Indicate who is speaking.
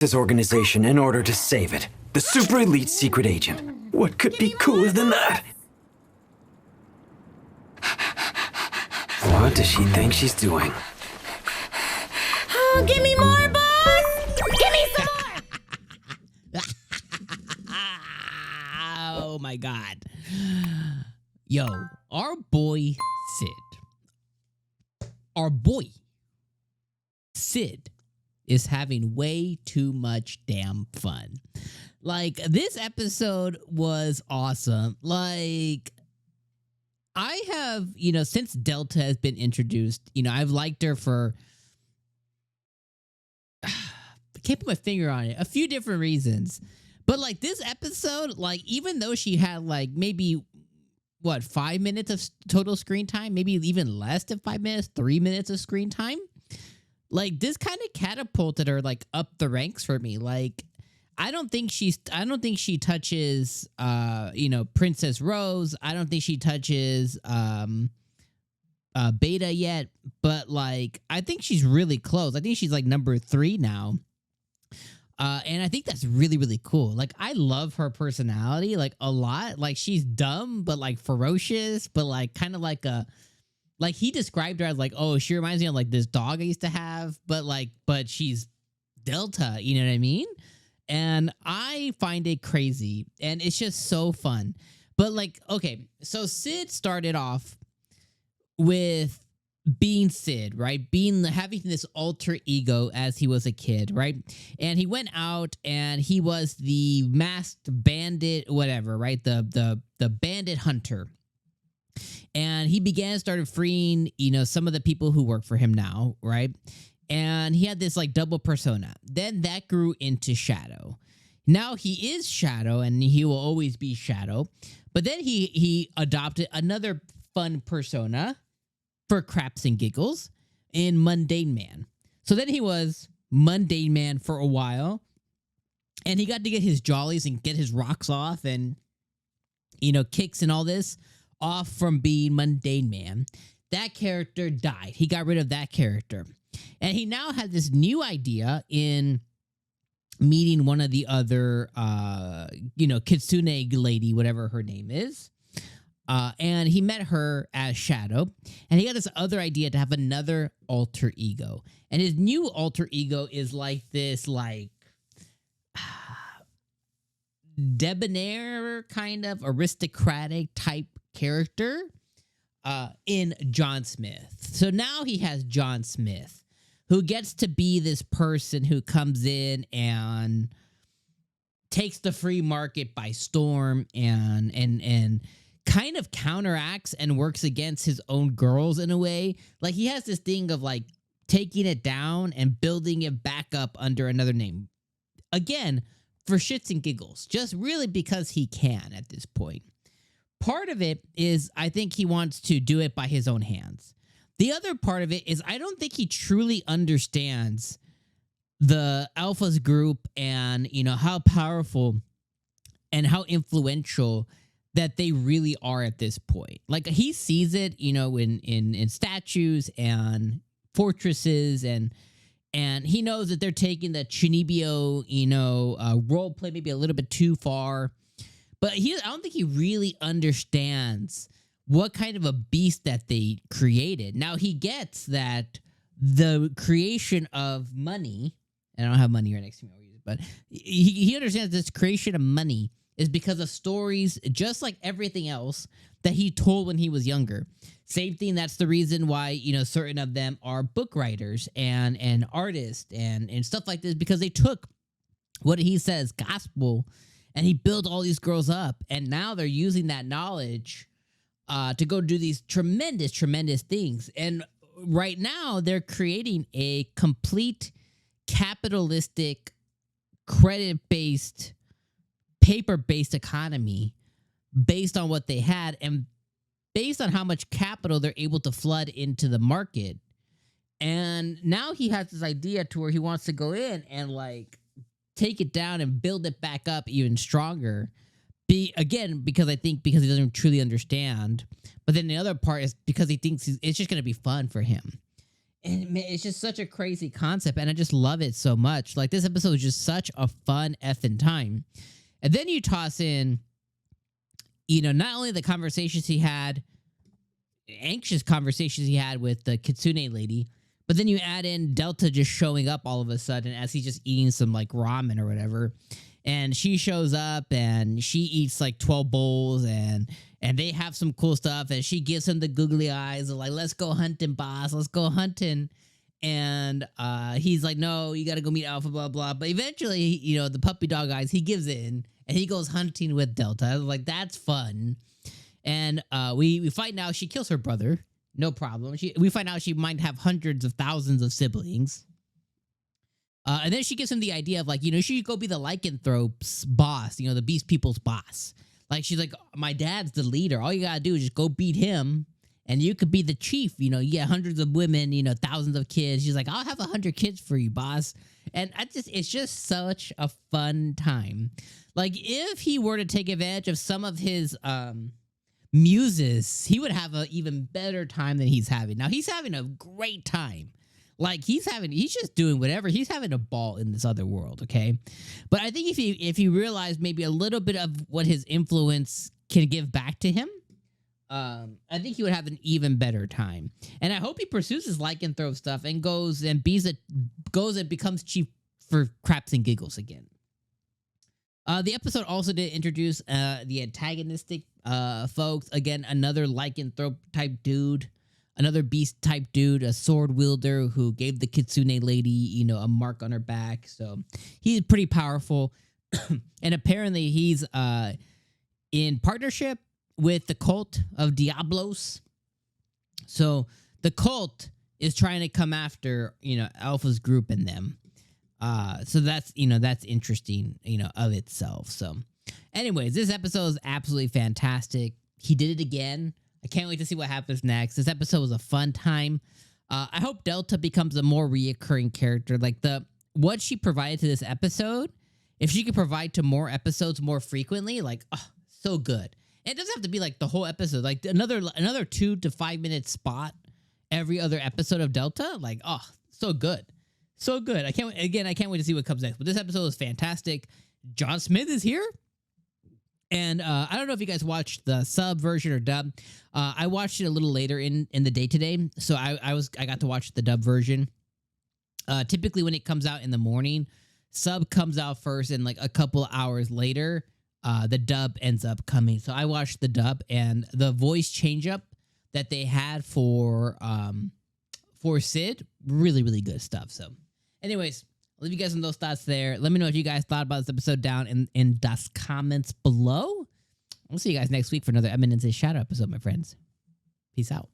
Speaker 1: this organization in order to save it. The super elite secret agent. What could be cooler than that? What does she think she's doing?
Speaker 2: Oh, give me more, boss! Give me some more!
Speaker 3: Oh my god. Yo, our boy Sid is having way too much damn fun. Like, this episode was awesome. Like, I have, since Delta has been introduced, I've liked her for, I can't put my finger on it, a few different reasons. But, like, this episode, like, even though she had, like, maybe, 5 minutes of total screen time, maybe even less than 5 minutes, 3 minutes of screen time, like, this kind of catapulted her, like, up the ranks for me. Like, I don't think she touches, Princess Rose. I don't think she touches, Beta yet, but, like, I think she's really close. I think she's, like, number 3 now. And I think that's really, really cool. Like, I love her personality, like, a lot. Like, she's dumb, but, like, ferocious, but, like, kind of like like, he described her as, like, oh, she reminds me of, like, this dog I used to have, but she's Delta, you know what I mean? And I find it crazy, and it's just so fun. But, like, okay, so Sid started off with being Sid, right? Having this alter ego as he was a kid, right? And he went out and he was the masked bandit, whatever, right? The bandit hunter. And he started freeing, some of the people who work for him now, right? And he had this, like, double persona. Then that grew into Shadow. Now he is Shadow, and he will always be Shadow. But then he adopted another fun persona for craps and giggles in Mundane Man. So then he was Mundane Man for a while, and he got to get his jollies and get his rocks off and, kicks and all this off from being Mundane Man. That character died. He got rid of that character. And he now had this new idea in meeting one of the other, Kitsune lady, whatever her name is. And he met her as Shadow. And he got this other idea to have another alter ego. And his new alter ego is like this, like, debonair kind of aristocratic type character in John Smith. So now he has John Smith, who gets to be this person who comes in and takes the free market by storm and kind of counteracts and works against his own girls in a way. Like, he has this thing of, like, taking it down and building it back up under another name. Again, for shits and giggles, just really because he can at this point. Part of it is I think he wants to do it by his own hands. The other part of it is I don't think he truly understands the Alphas group and, how powerful and how influential that they really are at this point. Like, he sees it, in statues and fortresses, and he knows that they're taking the Chinibio, role play maybe a little bit too far. But I don't think he really understands what kind of a beast that they created. Now, he gets that the creation of money, and I don't have money right next to me, but he understands this creation of money is because of stories, just like everything else that he told when he was younger. Same thing, that's the reason why, certain of them are book writers and artists and stuff like this, because they took what he says, gospel, and he built all these girls up, and now they're using that knowledge to go do these tremendous, tremendous things. And right now, they're creating a complete capitalistic, credit-based, paper-based economy based on what they had and based on how much capital they're able to flood into the market. And now he has this idea to where he wants to go in and, like, take it down and build it back up even stronger. Because he doesn't truly understand. But then the other part is because he thinks it's just going to be fun for him. And man, it's just such a crazy concept, and I just love it so much. Like, this episode is just such a fun effing time. And then you toss in, you know, not only the conversations he had, anxious conversations he had with the Kitsune lady, but then you add in Delta just showing up all of a sudden as he's just eating some like ramen or whatever. And she shows up and she eats like 12 bowls and they have some cool stuff, and she gives him the googly eyes of like, let's go hunting, boss. Let's go hunting. And he's like, no, you got to go meet Alpha, blah, blah. But eventually, you know, the puppy dog eyes, he gives in and he goes hunting with Delta. I was like, that's fun. And we find out she kills her brother. No problem. We find out she might have hundreds of thousands of siblings. And then she gives him the idea of like, you know, she should go be the lycanthrope's boss, you know, the beast people's boss. Like, she's like, my dad's the leader. All you got to do is just go beat him and you could be the chief. You know, you get hundreds of women, you know, thousands of kids. She's like, I'll have 100 kids for you, boss. And it's just such a fun time. Like, if he were to take advantage of some of his muses, he would have an even better time than he's having. Now, he's having a great time. Like, he's just doing whatever. He's having a ball in this other world, okay? But I think if he realized maybe a little bit of what his influence can give back to him, I think he would have an even better time. And I hope he pursues his lycanthrope stuff and goes and becomes chief for craps and giggles again. The episode also did introduce the antagonistic folks. Again, another lycanthrope type dude. Another beast type dude, a sword wielder who gave the Kitsune lady, you know, a mark on her back. So he's pretty powerful. And apparently he's in partnership with the cult of Diablos. So the cult is trying to come after, you know, Alpha's group and them. So that's, you know, that's interesting, you know, of itself. So anyways, this episode is absolutely fantastic. He did it again. I can't wait to see what happens next. This episode was a fun time. I hope Delta becomes a more reoccurring character. Like, what she provided to this episode, if she could provide to more episodes more frequently, like, oh, so good. And it doesn't have to be like the whole episode. Like, another 2 to 5 minute spot every other episode of Delta. Like, oh, so good. So good. I can't wait to see what comes next. But this episode is fantastic. John Smith is here. And I don't know if you guys watched the sub version or dub. I watched it a little later in the day today, so I got to watch the dub version. Typically, when it comes out in the morning, sub comes out first, and like a couple hours later, the dub ends up coming. So I watched the dub, and the voice change up that they had for Sid, really, really good stuff. So, anyways. I'll leave you guys with those thoughts there. Let me know what you guys thought about this episode down in the comments below. We'll see you guys next week for another Eminence Shadow episode, my friends. Peace out.